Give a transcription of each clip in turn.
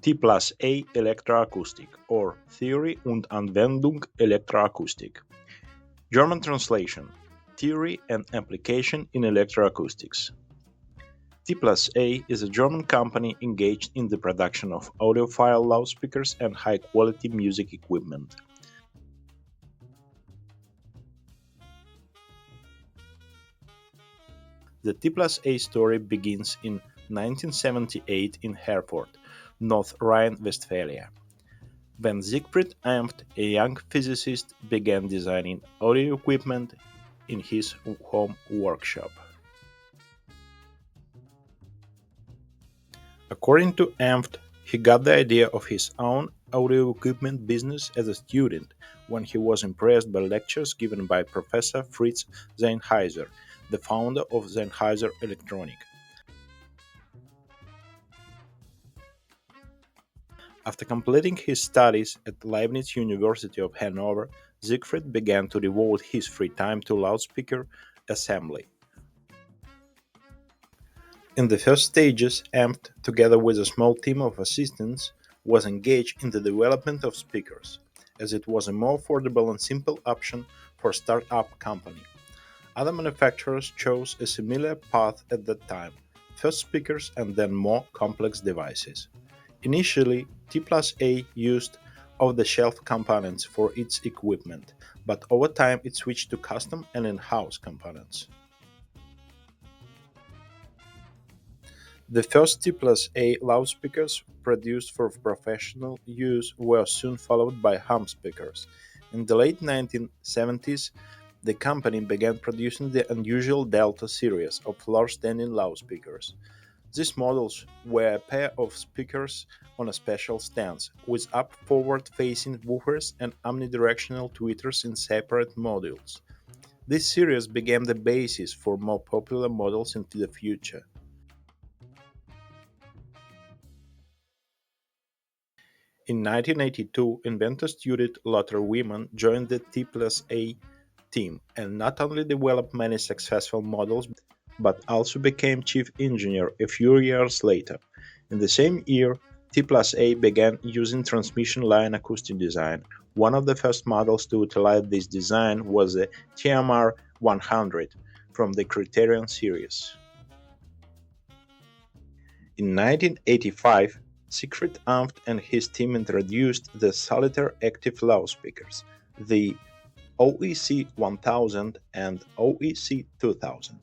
T plus A Elektroakustik or Theory und Anwendung Elektroakustik. German translation: Theory and Application in Electroacoustics. T plus A is a German company engaged in the production of audiophile loudspeakers and high-quality music equipment. The T plus A story begins in 1978 in Herford, North Rhine-Westphalia, when Sigfried Amft, a young physicist, began designing audio equipment in his home workshop. According to Amft, he got the idea of his own audio equipment business as a student when he was impressed by lectures given by Professor Fritz Sennheiser, the founder of Sennheiser Electronic. After completing his studies at Leibniz University of Hanover, Sigfried began to devote his free time to loudspeaker assembly. In the first stages, Amft, together with a small team of assistants, was engaged in the development of speakers, as it was a more affordable and simple option for a start-up company. Other manufacturers chose a similar path at that time, first speakers and then more complex devices. Initially, T plus A used off-the-shelf components for its equipment, but over time it switched to custom and in-house components. The first T plus A loudspeakers produced for professional use were soon followed by home speakers. In the late 1970s, the company began producing the unusual Delta series of floor-standing loudspeakers. These models were a pair of speakers on a special stance, with up forward-facing woofers and omnidirectional tweeters in separate modules. This series became the basis for more popular models into the future. In 1982, inventor student Lothar Wiemann joined the T plus A team and not only developed many successful models but also became chief engineer a few years later. In the same year, T plus A began using transmission line acoustic design. One of the first models to utilize this design was the TMR 100 from the Criterion series. In 1985, Sigfried Amft and his team introduced the Solitaire active loudspeakers, the OEC 1000 and OEC 2000.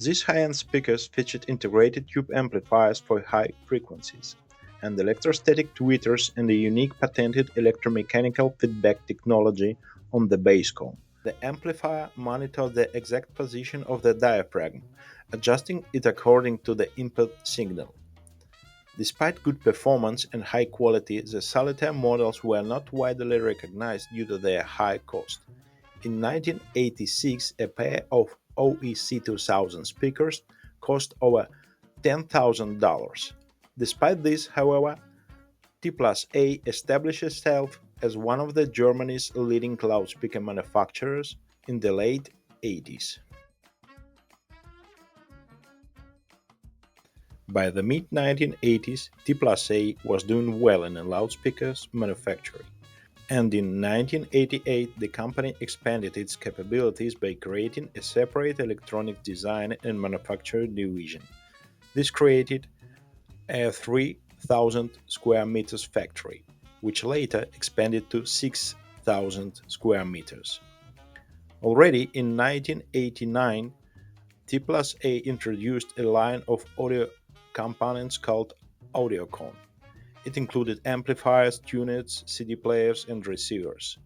These high-end speakers featured integrated tube amplifiers for high frequencies, and electrostatic tweeters and a unique patented electromechanical feedback technology on the bass cone. The amplifier monitored the exact position of the diaphragm, adjusting it according to the input signal. Despite good performance and high quality, the Solitaire models were not widely recognized due to their high cost. In 1986, a pair of OEC 2000 speakers cost over $10,000. Despite this, however, T plus A established itself as one of the Germany's leading loudspeaker manufacturers in the late 80s. By the mid-1980s, T plus A was doing well in loudspeakers manufacturing, and in 1988 the company expanded its capabilities by creating a separate electronic design and manufacturing division. This created a 3,000 square meters factory, which later expanded to 6,000 square meters. Already in 1989, T plus A introduced a line of audio components called AudioCon. It included amplifiers, tuners, CD players, and receivers.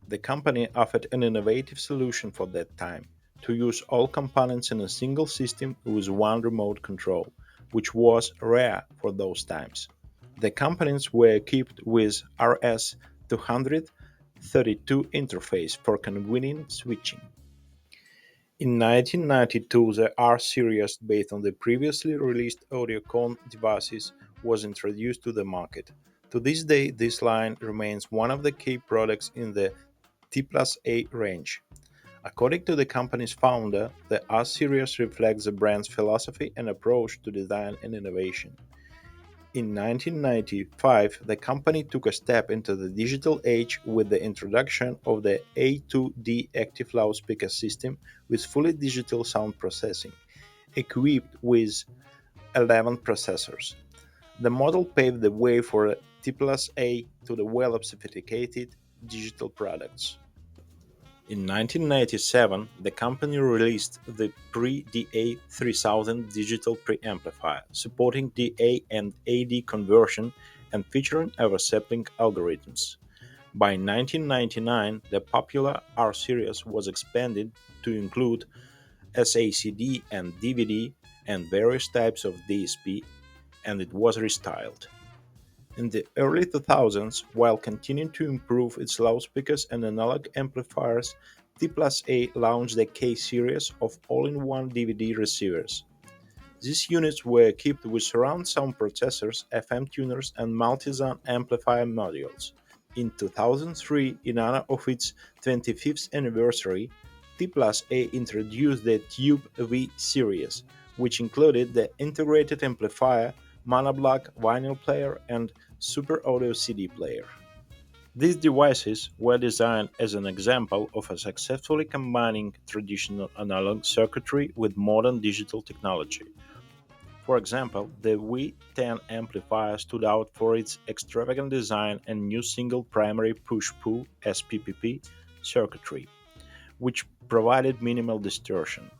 The company offered an innovative solution for that time, to use all components in a single system with one remote control, which was rare for those times. The components were equipped with RS-232 interface for convenient switching. In 1992, the R-Series, based on the previously released AudioCon devices, was introduced to the market. To this day, this line remains one of the key products in the T plus A range. According to the company's founder, the R-Series reflects the brand's philosophy and approach to design and innovation. In 1995, the company took a step into the digital age with the introduction of the A2D active loudspeaker system with fully digital sound processing, equipped with 11 processors. The model paved the way for T+A to develop sophisticated digital products. In 1997, the company released the Pre-DA3000 digital preamplifier, supporting DA and AD conversion and featuring ever-sampling algorithms. By 1999, the popular R series was expanded to include SACD and DVD and various types of DSP, and it was restyled. In the early 2000s, while continuing to improve its loudspeakers and analog amplifiers, T+A launched the K series of all-in-one DVD receivers. These units were equipped with surround sound processors, FM tuners, and multi-zone amplifier modules. In 2003, in honor of its 25th anniversary, T+A introduced the Tube V series, which included the integrated amplifier, monoblock vinyl player, and Super Audio CD player. These devices were designed as an example of a successfully combining traditional analog circuitry with modern digital technology. For example, the V10 amplifier stood out for its extravagant design and new single primary push-pull (SPPP) circuitry, which provided minimal distortion.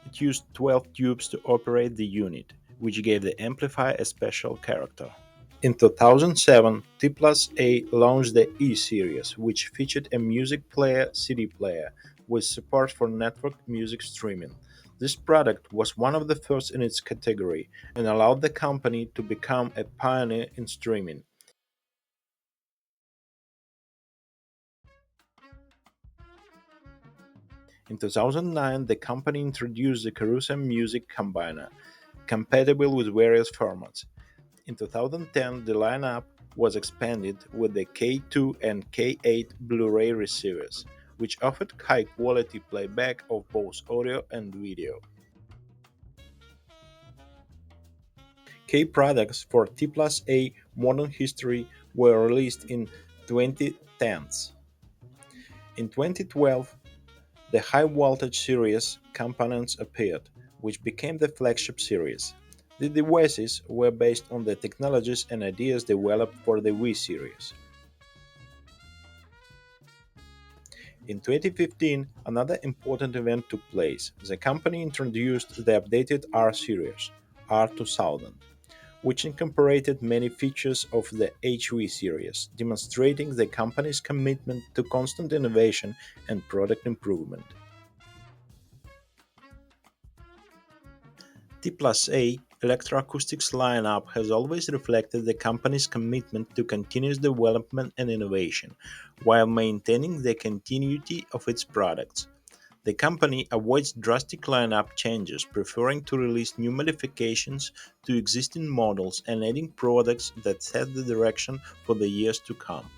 It used 12 tubes to operate the unit, which gave the amplifier a special character. In 2007, T+A launched the E series, which featured a music player CD player with support for network music streaming. This product was one of the first in its category and allowed the company to become a pioneer in streaming. In 2009, the company introduced the Caruso Music Combiner, compatible with various formats. In 2010, the lineup was expanded with the K2 and K8 Blu-ray receivers, which offered high-quality playback of both audio and video. K products for T+A Modern History were released in 2010s. In 2012, the High Voltage series components appeared, which became the flagship series. The devices were based on the technologies and ideas developed for the V series. In 2015, another important event took place. The company introduced the updated R series, R2000, which incorporated many features of the HV series, demonstrating the company's commitment to constant innovation and product improvement. T+A electroacoustics lineup has always reflected the company's commitment to continuous development and innovation, while maintaining the continuity of its products. The company avoids drastic lineup changes, preferring to release new modifications to existing models and adding products that set the direction for the years to come.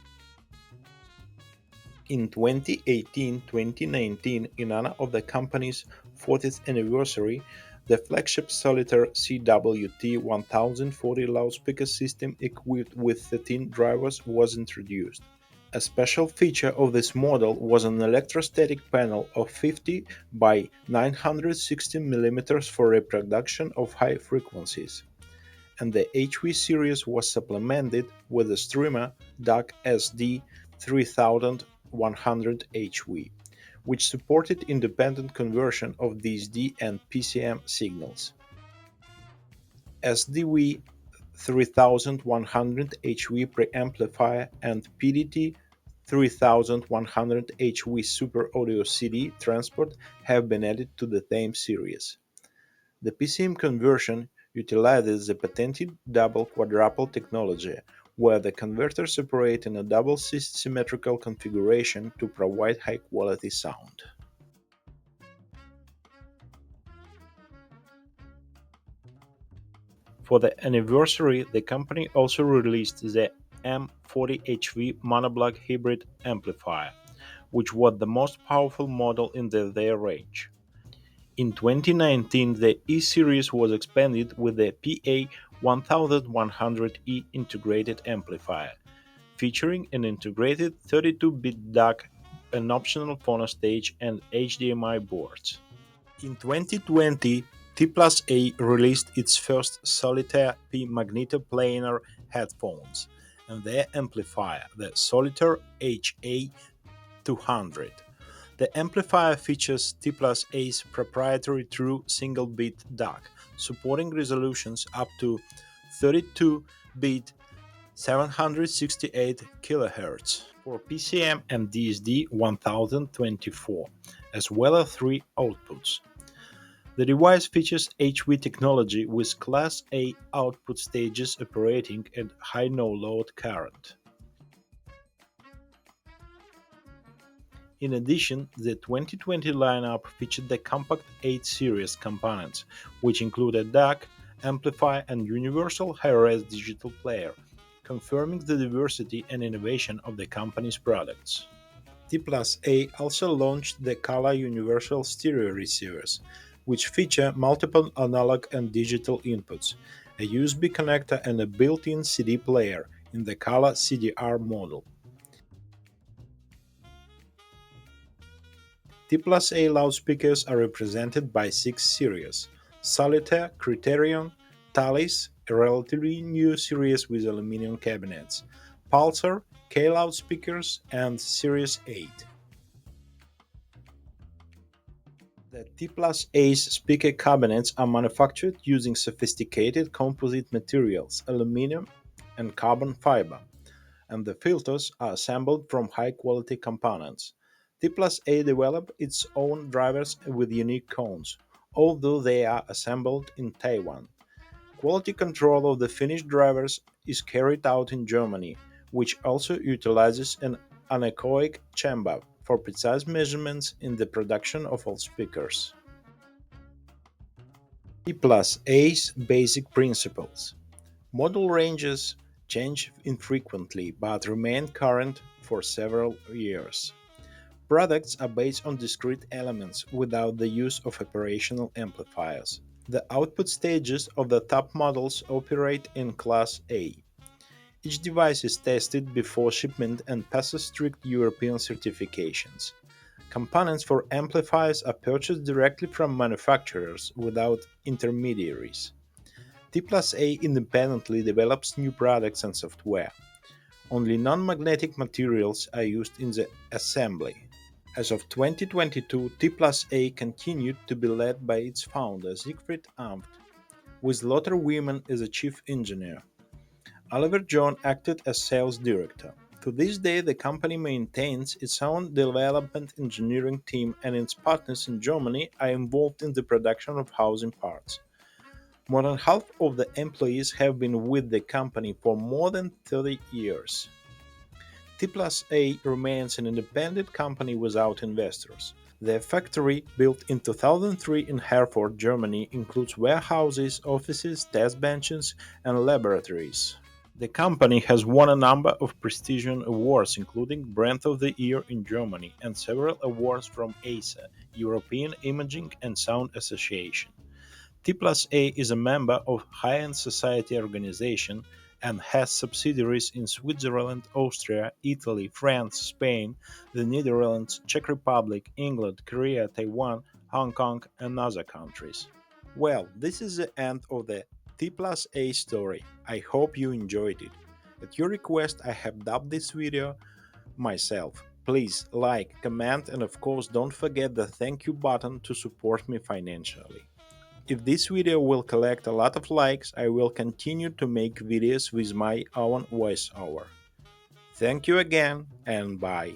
In 2018-2019, in honor of the company's 40th anniversary, the flagship Solitaire CWT 1040 loudspeaker system equipped with 13 drivers was introduced. A special feature of this model was an electrostatic panel of 50 by 960 mm for reproduction of high frequencies, and the HV series was supplemented with the streamer DAC SD 3100 HV, which supported independent conversion of DSD and PCM signals. SDV 3100 HV preamplifier and PDT 3100 HV Super Audio CD transport have been added to the same series. The PCM conversion utilizes the patented double quadruple technology, where the converters operate in a double symmetrical configuration to provide high-quality sound. For the anniversary, the company also released the M40HV monoblock hybrid amplifier, which was the most powerful model in their range. In 2019, the E-series was expanded with the PA1100E integrated amplifier, featuring an integrated 32-bit DAC, an optional phono stage, and HDMI boards. In 2020, T+A released its first Solitaire P magnetoplanar headphones and their amplifier, the Solitaire HA200. The amplifier features T+A's proprietary true single-bit DAC, supporting resolutions up to 32-bit 768 kHz for PCM and DSD 1024, as well as three outputs. The device features HV technology with Class A output stages operating at high no-load current. In addition, the 2020 lineup featured the compact 8 series components, which include a DAC, amplifier, and universal high-res digital player, confirming the diversity and innovation of the company's products. T+A also launched the Cala universal stereo receivers, which feature multiple analog and digital inputs, a USB connector, and a built-in CD player in the Cala CDR model. T+A loudspeakers are represented by 6 series: Solitaire, Criterion, Talis, a relatively new series with aluminum cabinets, Pulsar, K loudspeakers, and Series 8. The T+A's speaker cabinets are manufactured using sophisticated composite materials, aluminum and carbon fiber, and the filters are assembled from high-quality components. T+A developed its own drivers with unique cones, although they are assembled in Taiwan. Quality control of the finished drivers is carried out in Germany, which also utilizes an anechoic chamber for precise measurements in the production of all speakers. T+A's basic principles. Model ranges change infrequently but remain current for several years. Products are based on discrete elements without the use of operational amplifiers. The output stages of the top models operate in Class A. Each device is tested before shipment and passes strict European certifications. Components for amplifiers are purchased directly from manufacturers without intermediaries. T+A independently develops new products and software. Only non-magnetic materials are used in the assembly. As of 2022, T+A continued to be led by its founder Sigfried Amft, with Lothar Wiemann as a chief engineer. Oliver John acted as sales director. To this day, the company maintains its own development engineering team, and its partners in Germany are involved in the production of housing parts. More than half of the employees have been with the company for more than 30 years. T+A remains an independent company without investors. The factory, built in 2003 in Herford, Germany, includes warehouses, offices, test benches, and laboratories. The company has won a number of prestigious awards, including Brand of the Year in Germany and several awards from ASA, European Imaging and Sound Association. T+A is a member of High-End Society organization and has subsidiaries in Switzerland, Austria, Italy, France, Spain, the Netherlands, Czech Republic, England, Korea, Taiwan, Hong Kong, and other countries. Well, this is the end of the T+A story. I hope you enjoyed it. At your request, I have dubbed this video myself. Please like, comment, and of course don't forget the thank you button to support me financially. If this video will collect a lot of likes, I will continue to make videos with my own voiceover. Thank you again, and bye.